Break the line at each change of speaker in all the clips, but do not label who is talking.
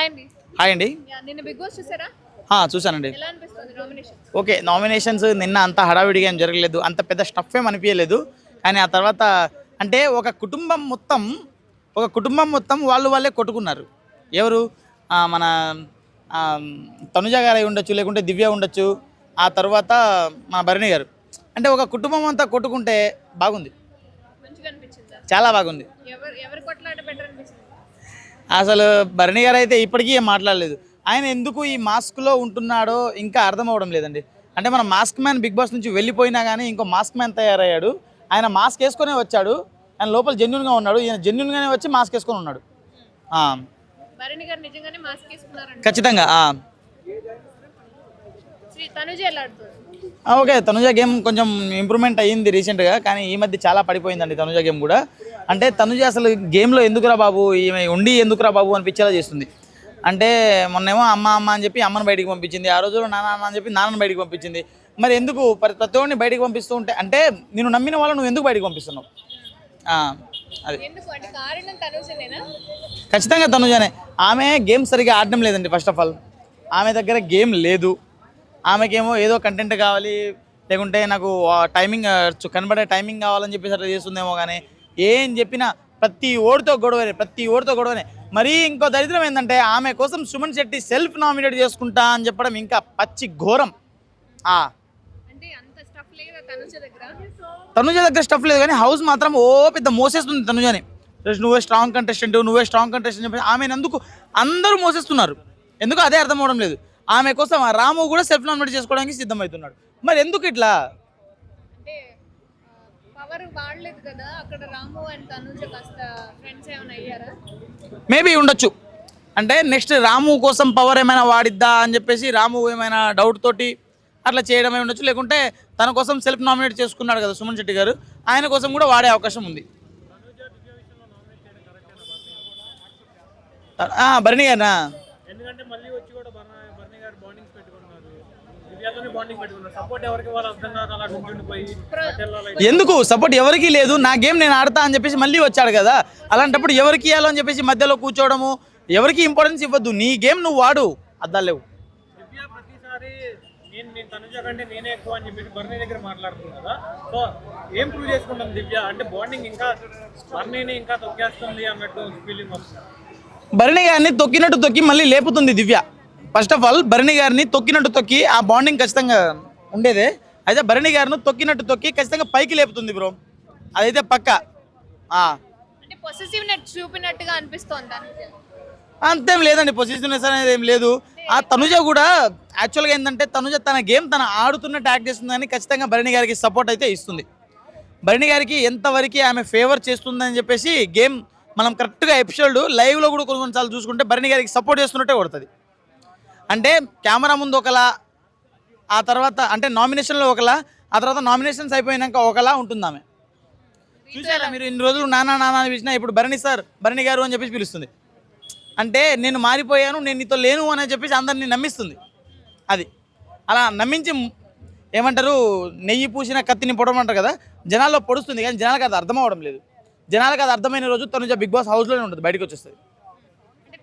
Hi అండి. చూసానండి. Okay, nominations నిన్న అంత హడావిడిగా ఏం జరగలేదు, అంత పెద్ద స్టఫ్ ఏం అనిపించలేదు. కానీ ఆ తర్వాత అంటే ఒక కుటుంబం మొత్తం వాళ్ళే కొట్టుకున్నారు. ఎవరు? మన ఆ, తనుజ గారు అయి ఉండొచ్చు, లేకుంటే దివ్య ఉండొచ్చు, ఆ తర్వాత మా భరణి గారు. అంటే ఒక కుటుంబం అంతా కొట్టుకుంటే బాగుంది, చాలా బాగుంది. అసలు భరణి గారు అయితే ఇప్పటికీ ఏం మాట్లాడలేదు. ఆయన ఎందుకు ఈ మాస్క్లో ఉంటున్నాడో ఇంకా అర్థం అవ్వడం లేదండి. అంటే మన మాస్క్ మ్యాన్ బిగ్ బాస్ నుంచి వెళ్ళిపోయినా కానీ ఇంకో మాస్క్ మ్యాన్ తయారయ్యాడు. ఆయన మాస్క్ వేసుకొనే వచ్చాడు, ఆయన లోపల జెన్యున్గా ఉన్నాడు, ఈయన జెన్యున్గానే వచ్చి మాస్క్ వేసుకొని ఉన్నాడు. ఖచ్చితంగా. ఓకే, తనుజ గేమ్ కొంచెం ఇంప్రూవ్మెంట్ అయ్యింది రీసెంట్గా, కానీ ఈ మధ్య చాలా పడిపోయిందండి తనుజ గేమ్ కూడా. అంటే తనుజ అసలు గేమ్లో ఎందుకురా బాబు, ఈమె ఉండి ఎందుకురా బాబు అనిపించేలా చేస్తుంది. అంటే మొన్నేమో అమ్మ అమ్మ అని చెప్పి అమ్మని బయటికి పంపించింది, ఆ రోజులో నాన్న అని చెప్పి నాన్నని బయటికి పంపించింది. మరి ఎందుకు ప్రతి ఒక్కరిని బయటికి పంపిస్తూ ఉంటే, అంటే నేను నమ్మిన వాళ్ళు నువ్వు ఎందుకు బయటికి పంపిస్తున్నావు? అది ఖచ్చితంగా తనుజనే. ఆమె గేమ్ సరిగా ఆడడం లేదండి. ఫస్ట్ ఆఫ్ ఆల్ ఆమె దగ్గర గేమ్ లేదు. ఆమెకేమో ఏదో కంటెంట్ కావాలి, లేకుంటే నాకు టైమింగ్ కనబడే టైమింగ్ కావాలని చెప్పేసి అట్లా చేస్తుందేమో. కానీ ఏం చెప్పినా ప్రతి ఓడితో గొడవనే. మరీ ఇంకో దరిద్రం ఏంటంటే ఆమె కోసం సుమన్ శెట్టి సెల్ఫ్ నామినేట్ చేసుకుంటా అని చెప్పడం ఇంకా పచ్చి ఘోరం. తనుజ దగ్గర స్టఫ్ లేదు, కానీ హౌస్ మాత్రం పెద్ద మోసేస్తుంది తనుజని. నువ్వే స్ట్రాంగ్ కంటెస్టెంట్ చెప్పి ఆమె అందుకు అందరూ మోసేస్తున్నారు. ఎందుకు అదే అర్థం అవడం లేదు. ఆమె కోసం రాము కూడా సెల్ఫ్ నామినేట్ చేసుకోవడానికి సిద్ధమవుతున్నాడు. మరి ఎందుకు ఇట్లా? మేబీ ఉండొచ్చు. అంటే నెక్స్ట్ రాము కోసం పవర్ ఏమైనా వాడిద్దా అని చెప్పేసి రాము ఏమైనా డౌట్ తోటి అట్లా చేయడమే ఉండొచ్చు. లేకుంటే తన కోసం సెల్ఫ్ నామినేట్ చేసుకున్నాడు కదా సుమన్ శెట్టి గారు, ఆయన కోసం కూడా వాడే అవకాశం ఉంది. భరణి గారినా? ఎందుకు సపోర్ట్ ఎవరికి లేదు, నా గేమ్ నేను ఆడతా అని చెప్పేసి మళ్ళీ వచ్చాడు కదా. అలాంటప్పుడు ఎవరికి ఇవ్వాలో అని చెప్పేసి మధ్యలో కూర్చోవడము, ఎవరికి ఇంపార్టెన్స్ ఇవ్వద్దు. నీ గేమ్ నువ్వు వాడు, అద్దాలు లేవు. భరణి గారిని తొక్కినట్టు తొక్కి మళ్ళీ లేపుతుంది దివ్య. ఫస్ట్ ఆఫ్ ఆల్ భరణి గారిని తొక్కినట్టు తొక్కి ఆ బాండింగ్ ఖచ్చితంగా ఉండేదే. అయితే భరణి గారిని తొక్కినట్టు తొక్కి ఖచ్చితంగా పైకి లేపుతుంది బ్రో, అదైతే పక్క. అంతేం లేదండి, పొజిటివ్నెస్ అనేది ఏం లేదు. ఆ తనుజ కూడా యాక్చువల్గా ఏంటంటే తనుజ తన గేమ్ తన ఆడుతున్నట్టు యాక్ట్ చేస్తుంది, కానీ ఖచ్చితంగా భరణి గారికి సపోర్ట్ అయితే ఇస్తుంది. భరణి గారికి ఎంతవరకు ఆమె ఫేవర్ చేస్తుందని చెప్పేసి గేమ్ మనం కరెక్ట్గా ఎపిసోడ్ లైవ్లో కూడా కొన్నిసార్లు చూసుకుంటే భరణి గారికి సపోర్ట్ చేస్తున్నట్టే కొడుతుంది. అంటే కెమెరా ముందు ఒకలా, ఆ తర్వాత అంటే నామినేషన్లో ఒకలా, ఆ తర్వాత నామినేషన్స్ అయిపోయినాక ఒకలా ఉంటుంది ఆమె. చూసారా మీరు ఇన్ని రోజులు నానా అని పిలిచినా ఇప్పుడు భరణి గారు అని చెప్పేసి పిలుస్తుంది. అంటే నేను మారిపోయాను, నేను నీతో లేను అని చెప్పేసి అందరినీ నమ్మిస్తుంది. అది అలా నమ్మించి ఏమంటారు, నెయ్యి పూసిన కత్తిని పొడమంటారు కదా, జనాల్లో పొడుస్తుంది. కానీ జనాలకు అది అర్థం అవ్వడం లేదు. జనాలకు అది అర్థమైన రోజు తనుజ బిగ్ బాస్ హౌస్లోనే ఉంటుంది, బయటకు వచ్చేస్తుంది.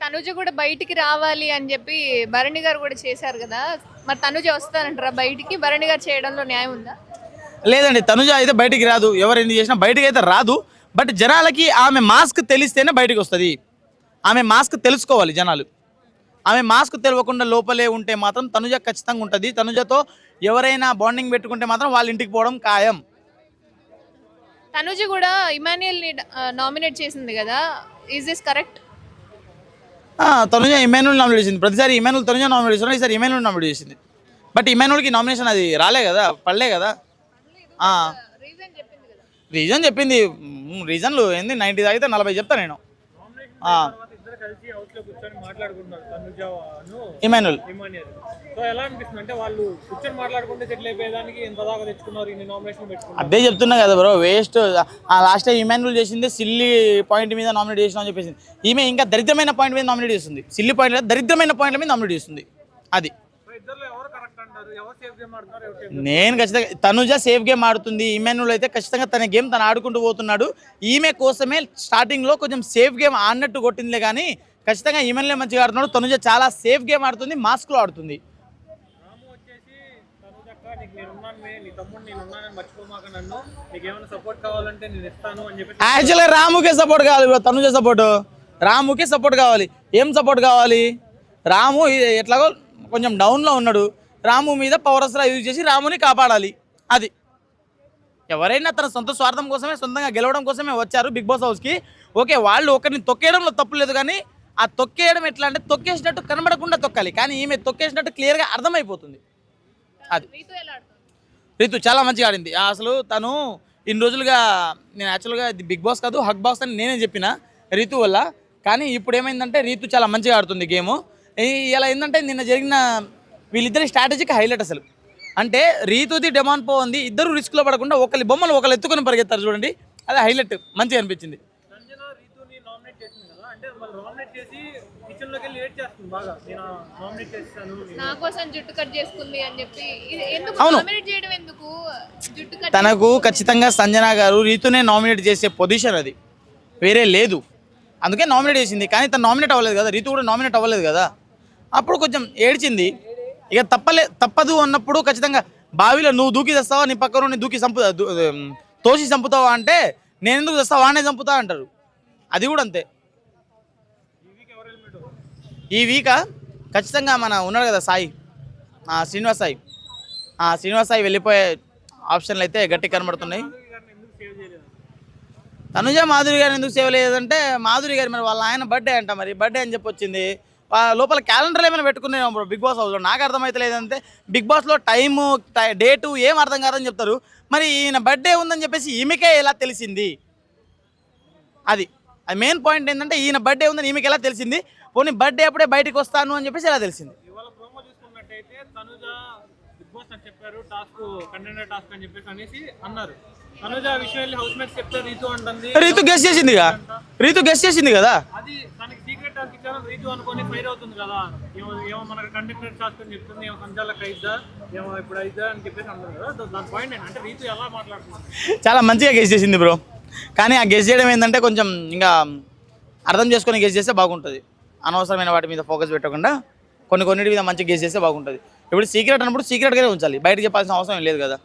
తనుజ కూడా బయటికి రావాలి అని చెప్పి భరణి గారు కూడా చేశారు కదా, మరి తనుజ వస్తారంటారా బయటికి? భరణి గారు చేయడంలో న్యాయం ఉందా?
లేదండి, తనుజ అయితే బయటికి రాదు. ఎవరు ఎన్ని చేసినా బయటికి అయితే రాదు. బట్ జనాలకి ఆమె మాస్క్ తెలిస్తేనే బయటకు వస్తుంది. ఆమె మాస్క్ తెలుసుకోవాలి జనాలు. ఆమె మాస్క్ తెలియకుండా లోపలే ఉంటే మాత్రం తనుజ ఖచ్చితంగా ఉంటుంది. తనుజతో ఎవరైనా బాండింగ్ పెట్టుకుంటే మాత్రం వాళ్ళ ఇంటికి పోవడం ఖాయం.
తనుజ కూడా ఇమాన్యుయల్ని నామినేట్ చేసింది కదా, is this correct?
Tanuja Emmanuel nominate చేసింది. ప్రతిసారి ఇమాన్యుల్ తనుజ నామినేట్ చేస్తున్నా, ఈసారి ఇమాన్యుల్ నామినేట్ చేసింది. బట్ ఇమాన్యుల్కి నామినేషన్ అది రాలే కదా, పడలే కదా. రీజన్ చెప్పింది. రీజన్లు ఏంది 90 తాగితే 40 చెప్తా నేను. ఇమాన్యుల్ అదే చెప్తున్నా కదా bro, waste. Last time Emmanuel చేసింది సిల్లీ పాయింట్ మీద నామినేట్ చేసిన అని చెప్పేసి, ఈమె ఇంకా దరిద్రమైన పాయింట్ మీద నామినేట్ చేస్తుంది. సిల్లీ పాయింట్ దరిద్రమైన పాయింట్ల మీద నామినేట్ చేస్తుంది. అది నేను ఖచ్చితంగా తనుజ సేఫ్ గేమ్ ఆడుతుంది. ఇమాన్యుల్ అయితే ఖచ్చితంగా తన గేమ్ తను ఆడుకుంటూ పోతున్నాడు. ఈమె కోసమే స్టార్టింగ్లో కొంచెం సేఫ్ గేమ్ ఆడినట్టు కొట్టిందిలే, కానీ ఖచ్చితంగా ఈమెన్లే మంచిగా ఆడుతున్నాడు. తనుజ చాలా సేఫ్ గేమ్ ఆడుతుంది, మాస్క్లో ఆడుతుంది.
రాము వచ్చేసి తనుజక్క నీకు నేనున్నాను, నీ తమ్ముడు నేనున్నానని మర్చిపోమాక, నన్ను నీకు ఏమైనా సపోర్ట్ కావాలంటే నేను ఇస్తాను అని చెప్పి.
యాక్చువల్గా రాముకే సపోర్ట్ కావాలి బ్రో, తనుజ సపోర్ట్ రాముకే సపోర్ట్ కావాలి. ఏం సపోర్ట్ కావాలి? రాము ఎట్లాగో కొంచెం డౌన్లో ఉన్నాడు, రాము మీద పవర్ అస్త్రా యూజ్ చేసి రాముని కాపాడాలి. అది ఎవరైనా తన సొంత స్వార్థం కోసమే, సొంతంగా గెలవడం కోసమే వచ్చారు బిగ్ బాస్ హౌస్కి. ఓకే, వాళ్ళు ఒకరిని తొక్కేయడంలో తప్పు లేదు, కానీ ఆ తొక్కేయడం ఎట్లా అంటే తొక్కేసినట్టు కనబడకుండా తొక్కాలి, కానీ ఈమె తొక్కేసినట్టు క్లియర్గా అర్థమైపోతుంది. అది
రీతు ఎలా ఆడుతుంది?
రీతు చాలా మంచిగా ఆడింది. అసలు తను ఇన్ని రోజులుగా నేను యాక్చువల్గా ఇది బిగ్ బాస్ కాదు హగ్ బాక్స్ అని నేనే చెప్పిన రీతు వల్ల, కానీ ఇప్పుడు ఏమైందంటే రీతు చాలా మంచిగా ఆడుతుంది గేము. ఇలా ఏంటంటే నిన్న జరిగిన వీళ్ళిద్దరి స్ట్రాటజీకి హైలైట్ అసలు. అంటే రీతుది డెమాన్ ఉంది, ఇద్దరు రిస్క్లో పడకుండా ఒకరి బొమ్మలు ఒకరు ఎత్తుకొని పరిగెత్తారు చూడండి, అది హైలైట్ మంచిగా అనిపించింది.
సంజన రీతుని నామినేట్ చేసింది కదా, అంటే వాళ్ళు నామినేట్ చేసి కిచెన్లోకి వెళ్ళి లేట్ చేస్తుంది బాగా, నేను నామినేట్ చేస్తాను
నా కోసం జుట్టు కట్ చేసుకుంది అని చెప్పి. ఎందుకు
అవును.
నామినేట్ చేయడం ఎందుకు? జుట్టు కట్
తనకు ఖచ్చితంగా సంజన గారు రీతునే నామినేట్ చేసే పొజిషన్ అది, వేరే లేదు, అందుకే నామినేట్ చేసింది. కానీ తను నామినేట్ అవ్వలేదు కదా, రీతు కూడా నామినేట్ అవ్వలేదు కదా, అప్పుడు కొంచెం ఏడ్చింది. ఇక తప్పదు అన్నప్పుడు ఖచ్చితంగా బావిలో నువ్వు దూకి తెస్తావా, నీ పక్కన దూకి తోసి చంపుతావా అంటే నేను ఎందుకు తెస్తావా, వాడినే చంపుతా అంటారు. అది కూడా అంతే. ఈ వీక్ ఖచ్చితంగా మన ఉన్నాడు కదా సాయి, శ్రీనివాస్ సాయి వెళ్ళిపోయే ఆప్షన్లు అయితే గట్టి కనబడుతున్నాయి.
ఎందుకు సేవ్ చేయలేదు?
తనుజ మాధురి గారిని ఎందుకు సేవ్ లేదంటే, మాధురి గారి మరి వాళ్ళ ఆయన బర్త్డే అంట, మరి బర్త్డే అని చెప్పి వచ్చింది. లోపల క్యాలెండర్ ఏమైనా పెట్టుకున్నాం బ్రో బిగ్ బాస్ హౌస్లో, నాకు అర్థమైతే లేదంటే బిగ్ బాస్లో టైము డేటు ఏం అర్థం కాదని చెప్తారు. మరి ఈయన బర్త్డే ఉందని చెప్పేసి ఈమెకే ఎలా తెలిసింది? అది మెయిన్ పాయింట్ ఏంటంటే ఈయన బర్త్డే ఉందని ఈమెకి ఎలా తెలిసింది? పోనీ బర్త్డే అప్పుడే బయటకు వస్తాను అని చెప్పేసి ఎలా తెలిసింది?
ఇవాళ ప్రోమో చూసుకున్నట్టయితే తనుజ బిగ్ బాస్ నాకు చెప్పారు టాస్క్ కంటెండర్ టాస్క్ అని చెప్పేసి అనేసి అన్నారు. తనుజ విషయం వెళ్ళి హౌస్ మేట్స్ చెప్తే రీతు అంటుంది,
రీతు గెస్ట్ చేసింది కదా,
అది తనకి సీక్రెట్ టాస్క్ ఇచ్చారు రీతు అనుకొని ఫైర్ అవుతుంది కదా, ఏమో మనకు కంటెండర్ టాస్క్ అని చెప్తుంది, ఏమో సంచాలకు అయిద్దా, ఏమో ఇప్పుడు అయిద్దా అని చెప్పేసి అన్నారు కదా. దాని పాయింట్ ఏంటంటే రీతు ఎలా మాట్లాడుతున్నారు?
చాలా మంచిగా గెస్ట్ చేసింది బ్రో, కానీ ఆ గెస్ట్ చేయడం ఏంటంటే కొంచెం ఇంకా అర్థం చేసుకొని గెస్ట్ చేస్తే బాగుంటుంది. అనవసరమైన వాటి మీద ఫోకస్ పెట్టకుండా కొన్నిటి మీద మంచిగా గెస్ట్ చేస్తే బాగుంటుంది. ఇప్పుడు సీక్రెట్ అన్నప్పుడు సీక్రెట్గానే ఉంచాలి, బయటకు చెప్పాల్సిన అవసరం లేదు కదా.